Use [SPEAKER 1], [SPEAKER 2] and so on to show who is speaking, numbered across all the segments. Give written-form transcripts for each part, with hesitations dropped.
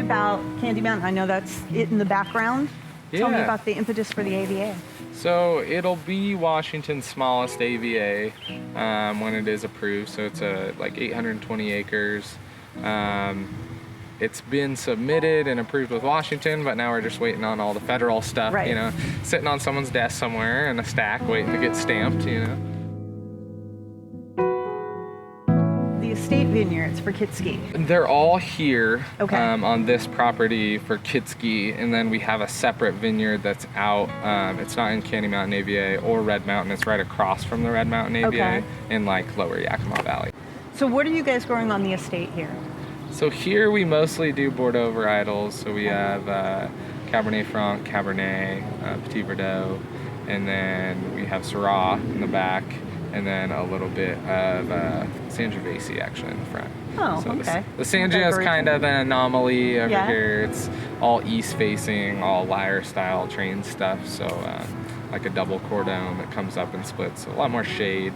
[SPEAKER 1] about Candy Mountain? I know that's it in the background.
[SPEAKER 2] Yeah.
[SPEAKER 1] Tell me about the impetus for the AVA.
[SPEAKER 2] So it'll be Washington's smallest AVA when it is approved. So it's like 820 acres. It's been submitted and approved with Washington, but now we're just waiting on all the federal stuff,
[SPEAKER 1] right.
[SPEAKER 2] You know, sitting on someone's desk somewhere in a stack waiting to get stamped, you know.
[SPEAKER 1] The estate vineyards for Kitzke.
[SPEAKER 2] They're all here
[SPEAKER 1] okay.
[SPEAKER 2] On this property for Kitzke, and then we have a separate vineyard that's out. It's not in Candy Mountain AVA or Red Mountain. It's right across from the Red Mountain AVA
[SPEAKER 1] okay.
[SPEAKER 2] in like Lower Yakima Valley.
[SPEAKER 1] So what are you guys growing on the estate here?
[SPEAKER 2] So here we mostly do Bordeaux varietals. So we have Cabernet Franc, Cabernet, Petit Verdot, and then we have Syrah in the back, and then a little bit of Sangiovese actually in the front.
[SPEAKER 1] Oh,
[SPEAKER 2] so
[SPEAKER 1] okay.
[SPEAKER 2] The Sangia is kind of an anomaly over here. It's all east facing, all lyre style train stuff. So like a double cordon that comes up and splits, so a lot more shade.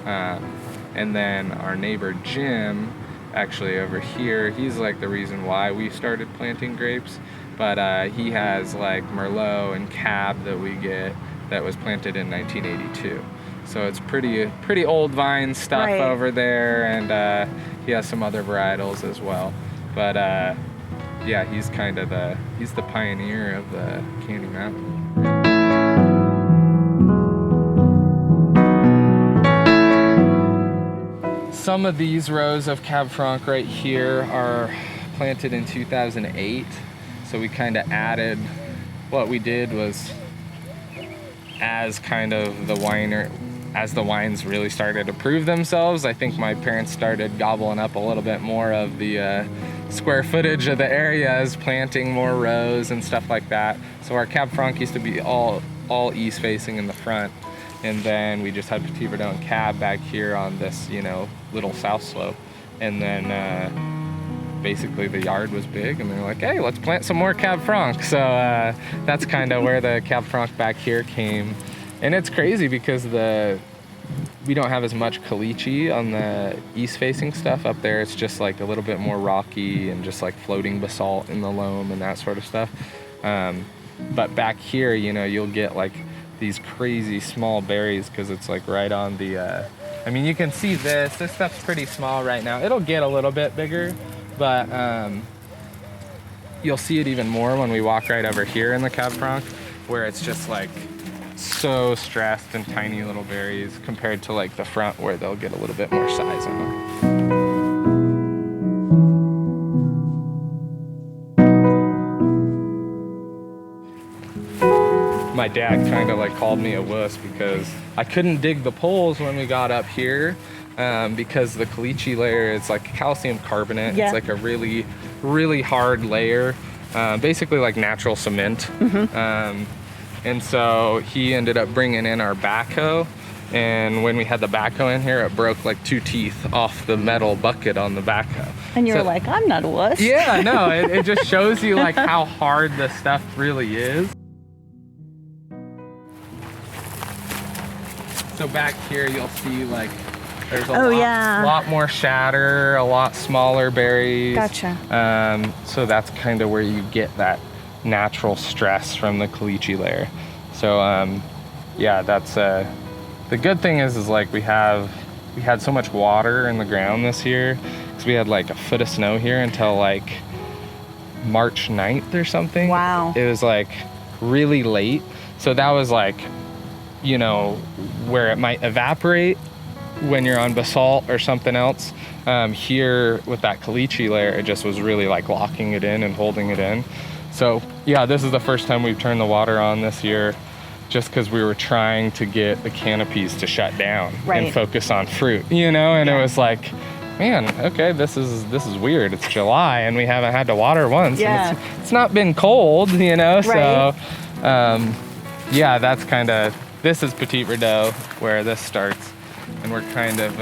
[SPEAKER 2] And then our neighbor Jim, actually over here, he's like the reason why we started planting grapes, but he has like Merlot and Cab that we get that was planted in 1982. So it's pretty old vine stuff
[SPEAKER 1] right.
[SPEAKER 2] over there, and he has some other varietals as well. But yeah, he's kind of he's the pioneer of the Candy Mountain. Some of these rows of Cab Franc right here are planted in 2008. So we kind of added, what we did was, as kind of as the wines really started to prove themselves, I think my parents started gobbling up a little bit more of the square footage of the areas, planting more rows and stuff like that. So our Cab Franc used to be all east facing in the front. And then we just had Petit Verdot and Cab back here on this, you know, little south slope. And then basically the yard was big, and they're like, hey, let's plant some more Cab Franc. So that's kind of where the Cab Franc back here came. And it's crazy because we don't have as much caliche on the east-facing stuff. Up there, it's just like a little bit more rocky and just like floating basalt in the loam and that sort of stuff. But back here, you know, you'll get like these crazy small berries because it's like right on the I mean, you can see this stuff's pretty small right now. It'll get a little bit bigger, but you'll see it even more when we walk right over here in the Cab Franc, where it's just like so stressed and tiny little berries compared to like the front where they'll get a little bit more size on them. My dad kind of like called me a wuss because I couldn't dig the poles when we got up here because the caliche layer is like calcium carbonate.
[SPEAKER 1] Yeah.
[SPEAKER 2] It's like a really, really hard layer, basically like natural cement.
[SPEAKER 1] Mm-hmm.
[SPEAKER 2] And so he ended up bringing in our backhoe, and when we had the backhoe in here, it broke like 2 teeth off the metal bucket on the backhoe.
[SPEAKER 1] And you're like, I'm not a wuss.
[SPEAKER 2] Yeah, no, it just shows you like how hard this stuff really is. So back here, you'll see like there's a lot more shatter, a lot smaller berries.
[SPEAKER 1] Gotcha.
[SPEAKER 2] So that's kind of where you get that natural stress from the caliche layer. So yeah, that's the good thing is like we had so much water in the ground this year because we had like a foot of snow here until like March 9th or something.
[SPEAKER 1] Wow.
[SPEAKER 2] It was like really late. So that was like, you know, where it might evaporate when you're on basalt or something else. Here with that caliche layer, it just was really like locking it in and holding it in. So yeah, this is the first time we've turned the water on this year, just because we were trying to get the canopies to shut down and focus on fruit, you know. And it was like, man, okay, this is weird. It's July and we haven't had to water once.
[SPEAKER 1] Yeah.
[SPEAKER 2] And it's not been cold, you know.
[SPEAKER 1] Right.
[SPEAKER 2] So yeah, that's kind of, this is Petit Verdot where this starts, and we're kind of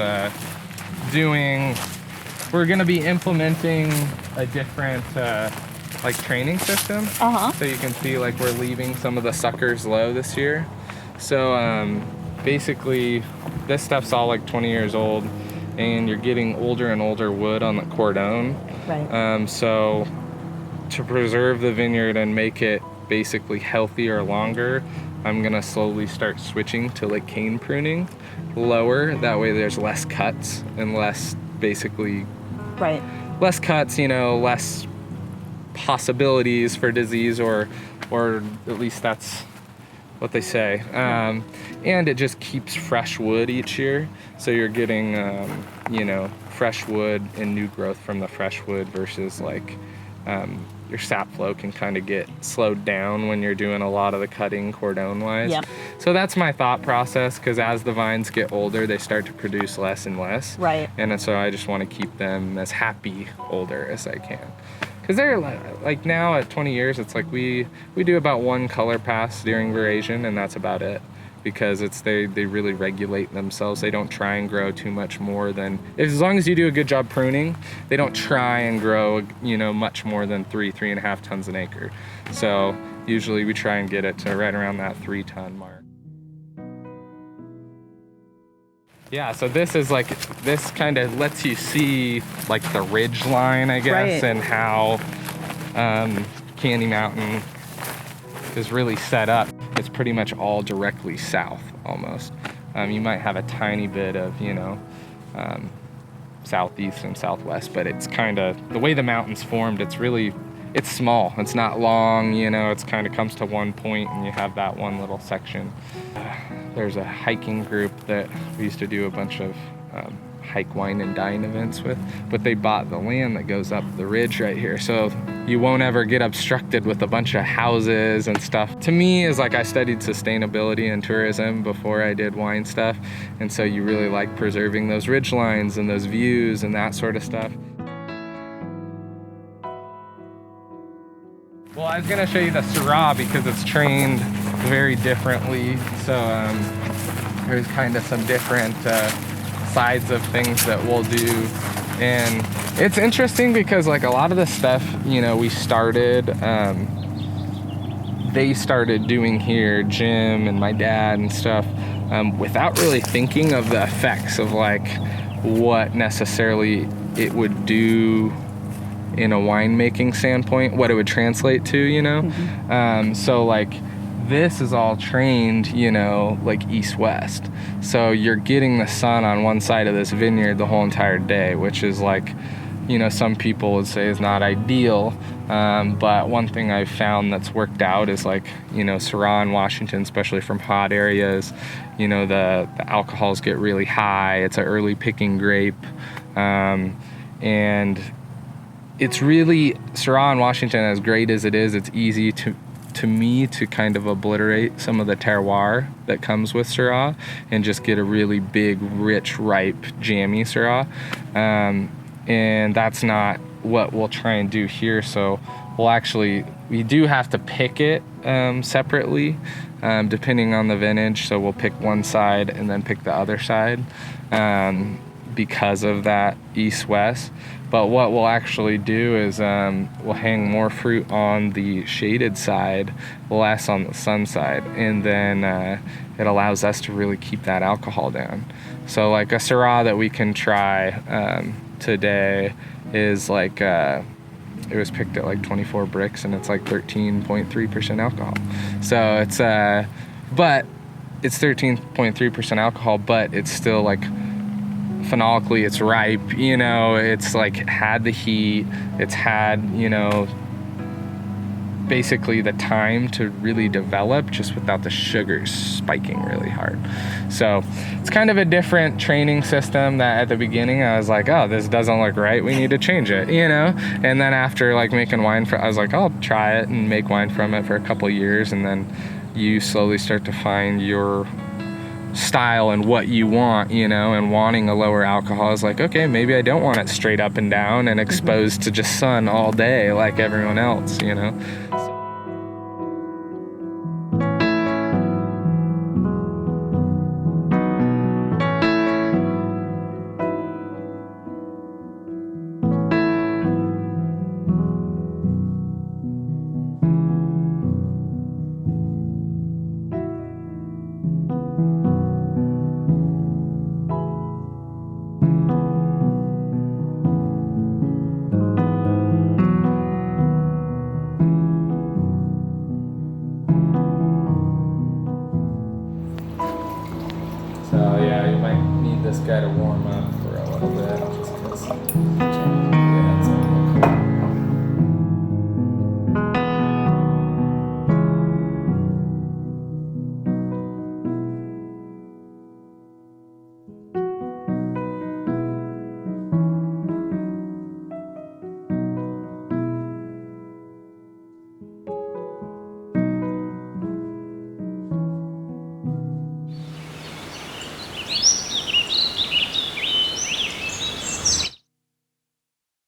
[SPEAKER 2] we're going to be implementing a different like training system. So you can see like we're leaving some of the suckers low this year. So basically this stuff's all like 20 years old, and you're getting older and older wood on the cordon.
[SPEAKER 1] Right.
[SPEAKER 2] So to preserve the vineyard and make it basically healthier longer, I'm gonna slowly start switching to like cane pruning lower. That way there's less cuts and less basically
[SPEAKER 3] Right.
[SPEAKER 2] less cuts, you know, less possibilities for disease, or at least that's what they say. And it just keeps fresh wood each year, so you're getting you know, fresh wood and new growth from the fresh wood versus like your sap flow can kind of get slowed down when you're doing a lot of the cutting cordon wise.
[SPEAKER 3] Yep.
[SPEAKER 2] So that's my thought process, because as the vines get older, they start to produce less and less.
[SPEAKER 3] Right.
[SPEAKER 2] And so I just want to keep them as happy older as I can. Because they're like now at 20 years, it's like we do about one color pass during veraison, and that's about it. Because they really regulate themselves. They don't try and grow too much more than, as long as you do a good job pruning, they don't try and grow, you know, much more than 3.5 tons an acre. So usually we try and get it to right around that 3 ton mark. Yeah, so this is like, this kind of lets you see like the ridge line, I guess,
[SPEAKER 3] Right.
[SPEAKER 2] and how Candy Mountain is really set up. It's pretty much all directly south almost. You might have a tiny bit of, you know, southeast and southwest, but it's kind of, the way the mountain's formed, it's small. It's not long, you know, it's kind of comes to one point and you have that one little section. There's a hiking group that we used to do a bunch of hike, wine, and dine events with, but they bought the land that goes up the ridge right here. So you won't ever get obstructed with a bunch of houses and stuff. To me, is like, I studied sustainability and tourism before I did wine stuff. And so you really like preserving those ridge lines and those views and that sort of stuff. Well, I was gonna show you the Syrah because it's trained very differently. So there's kind of some different sides of things that we'll do. And it's interesting because like a lot of the stuff, you know, we started, they started doing here, Jim and my dad and stuff, without really thinking of the effects of like what necessarily it would do in a winemaking standpoint, what it would translate to, you know?
[SPEAKER 3] Mm-hmm.
[SPEAKER 2] So like, this is all trained, you know, like east-west. So you're getting the sun on one side of this vineyard the whole entire day, which is like, you know, some people would say is not ideal. But one thing I've found that's worked out is like, you know, Syrah in Washington, especially from hot areas, you know, the alcohols get really high. It's an early picking grape. And it's really, Syrah in Washington, as great as it is, it's easy to me to kind of obliterate some of the terroir that comes with Syrah and just get a really big, rich, ripe, jammy Syrah. And that's not what we'll try and do here. So we do have to pick it separately depending on the vintage. So we'll pick one side and then pick the other side because of that east-west. But what we'll actually do is we'll hang more fruit on the shaded side, less on the sun side, and then it allows us to really keep that alcohol down. So like a Syrah that we can try today is like, it was picked at like 24 bricks and it's like 13.3% alcohol. So it's, but it's 13.3% alcohol, but it's still like, phenolically it's ripe, you know, it's like had the heat, it's had, you know, basically the time to really develop just without the sugars spiking really hard. So it's kind of a different training system that at the beginning I was like, oh, this doesn't look right, we need to change it, you know? And then after like making wine, I was like, I'll try it and make wine from it for a couple of years, and then you slowly start to find your style and what you want, you know, and wanting a lower alcohol is like, okay, maybe I don't want it straight up and down and exposed to just sun all day like everyone else, you know.